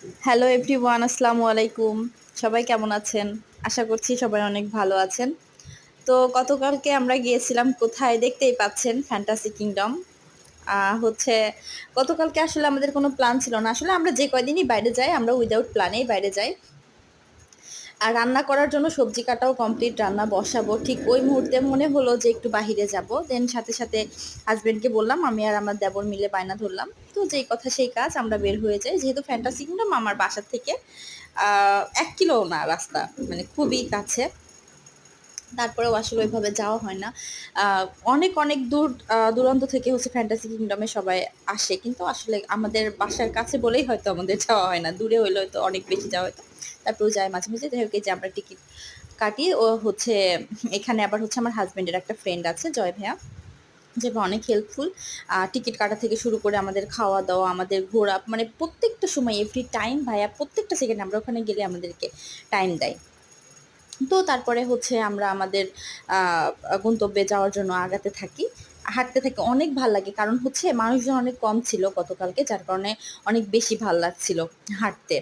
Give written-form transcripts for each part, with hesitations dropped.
Hello everyone, আসসালামু আলাইকুম। সবাই কেমন আছেন? আশা করছি সবাই অনেক ভালো আছেন। তো গতকালকে আমরা গিয়েছিলাম কোথায়? দেখতেই পাচ্ছেন ফ্যান্টাসি কিংডম। হচ্ছে গতকালকে আসলে আমাদের কোনো প্ল্যান ছিল না। আসলে আমরা যে কয়দিনই বাইরে যাই, আমরা উইদাউট প্ল্যানেই বাইরে যাই। আর রান্না করার জন্য সবজি কাটাও কমপ্লিট, রান্না বসাবো। ঠিক ওই মুহূর্তে মনে হলো যে একটু বাহিরে যাব। দেন সাথে, সাথে হাসব্যান্ডকে বললাম, আমি আর আমার দেবর মিলে বায়না ধরলাম। তো যেই কথা সেই কাজ, আমরা বের হয়ে যাই। যেহেতু ফ্যান্টাসি কিংডম আমার বাসা থেকে ১ কিলো না রাস্তা, মানে খুবই কাছে। তারপরেও আসলে ওইভাবে যাওয়া হয় না। আ অনেক, অনেক দূরান্ত থেকে হচ্ছে ফ্যান্টাসি কিংডমে সবাই আসে। কিন্তু আসলে আমাদের বাসার কাছে বলেই হয়তো আমাদের যাওয়া হয় না। দূরে হইলে হয়তো অনেক বেশি যাওয়া হতো। তারপরেও যাই মাঝে, মাঝে। যাই হোক, এই যে আমরা টিকিট কাটি। ও হচ্ছে এখানে আবার হচ্ছে আমার হাসব্যান্ডের একটা ফ্রেন্ড আছে, জয় ভাইয়া। যে ভাই অনেক হেল্পফুল। টিকিট কাটা থেকে শুরু করে আমাদের খাওয়া-দাওয়া, আমাদের ঘোরা, মানে প্রত্যেকটা সময় এভরি টাইম ভাইয়া প্রত্যেকটা সেকেন্ডে আমরা ওখানে গেলে আমাদেরকে টাইম দেয়। তো তারপরে হচ্ছে আমরা আমাদের আ গন্তব্যে যাওয়ার জন্য আগাতে থাকি। হাঁটতে থাকি। অনেক ভাল লাগে। কারণ হচ্ছে মানুষজন অনেক কম ছিল গতকালকে। যার কারণে অনেক বেশি ভাল লাগছিল হাঁটতে।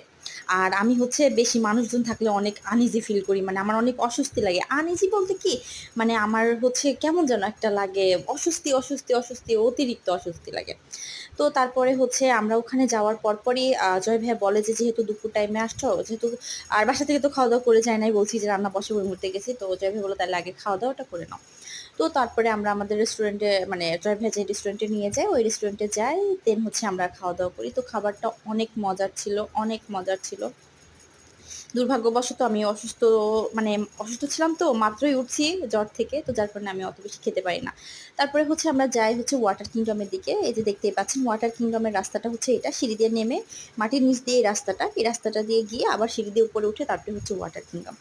আর আমি হচ্ছে বেশি মানুষজন থাকলে অনেক আনইজি ফিল করি। মানে আমার অনেক অস্বস্তি লাগে। আনইজি বলতে কি? মানে আমার হচ্ছে কেমন যেন একটা লাগে। অস্বস্তি, অস্বস্তি, অস্বস্তি, অতিরিক্ত অস্বস্তি লাগে। তো তারপরে হচ্ছে আমরা ওখানে যাওয়ার পরপরই জয় ভাইয়া বলে যে, "যেহেতু দুপুর টাইমে আসছো, যেহেতু আর বাসা থেকে তো খাওয়া-দাওয়া করে যাই নাই। বলছি যে রান্না বসাবো ওই মুহূর্তে গেছি।" তো জয় ভাই বলল, "তাহলে আগে খাওয়া-দাওয়াটা করে নাও।" তো তারপরে আমরা আমাদের রেস্টুরেন্টে, মানে জয় ভাই যে রেস্টুরেন্টে নিয়ে যায়, ওই রেস্টুরেন্টে যাই। দেন হচ্ছে আমরা খাওয়া-দাওয়া করি। তো খাবারটা অনেক মজার ছিল, অনেক মজার ছিল। দুর্ভাগ্যবশত আমি অসুস্থ, মানে অসুস্থ ছিলাম, তো মাত্রই উঠছি জ্বর থেকে। তো যার কারণে আমি অত বেশি খেতে পারি না। তারপরে হচ্ছে আমরা যাই হচ্ছে ওয়াটার কিংডমের দিকে। এই যে দেখতেই পাচ্ছেন ওয়াটার কিংডমের রাস্তাটা হচ্ছে এটা। সিঁড়ি দিয়ে নেমে মাটির নিচ দিয়ে এই রাস্তাটা দিয়ে গিয়ে আবার সিঁড়ি দিয়ে উপরে উঠে তারপরে হচ্ছে ওয়াটার কিংডম।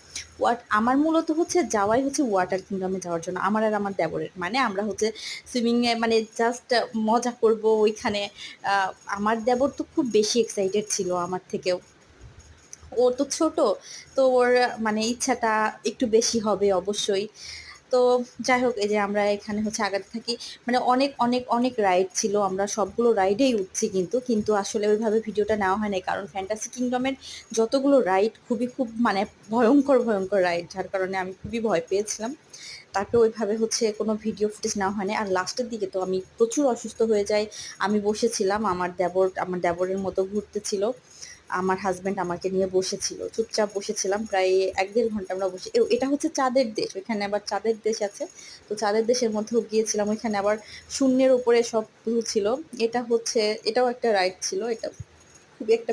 আমার মূলত হচ্ছে যাওয়াই হচ্ছে ওয়াটার কিংডমে যাওয়ার জন্য। আমার আর আমার দেবরের। মানে আমরা হচ্ছে সুইমিং এ মানে জাস্ট মজা করব ওইখানে। আ আমার দেবর তো খুব বেশি এক্সাইটেড ছিল আমার থেকেও। ও তো ছোট। তো ওর মানে ইচ্ছাটা একটু বেশি হবে অবশ্যই। তো যাই হোক, এই যে আমরা এখানে হচ্ছে আগাতে থাকি। মানে অনেক, অনেক, অনেক রাইড ছিল। আমরা সবগুলো রাইডেই উঠছি কিন্তু আসলে ওইভাবে ভিডিওটা নেওয়া হয় নাই। কারণ ফ্যান্টাসি কিংডমের যতগুলো রাইড খুব মানে ভয়ংকর, ভয়ংকর রাইড। যার কারণে আমি খুবই ভয় পেয়েছিলাম। তারপরে ওইভাবে হচ্ছে কোনো ভিডিও ফুটেজ নেওয়া হয় নাই। আর লাস্টের দিকে তো আমি প্রচুর অসুস্থ হয়ে যাই। আমি বসেছিলাম। আমার দেবরের মতো ঘুরতেছিল। আমার হাসব্যান্ড আমাকে নিয়ে বসেছিল। চুপচাপ বসেছিলাম। প্রায় ১-১.৫ ঘন্টা আমরা বসে এটা হচ্ছে চাঁদের দেশ। ওইখানে আবার চাঁদের দেশ আছে। তো চাঁদের দেশের মধ্যেও গিয়েছিলাম। ওইখানে আবার শূন্যের উপরে সব ছিল। এটা হচ্ছে, এটাও একটা রাইড ছিল। এটা খুবই একটা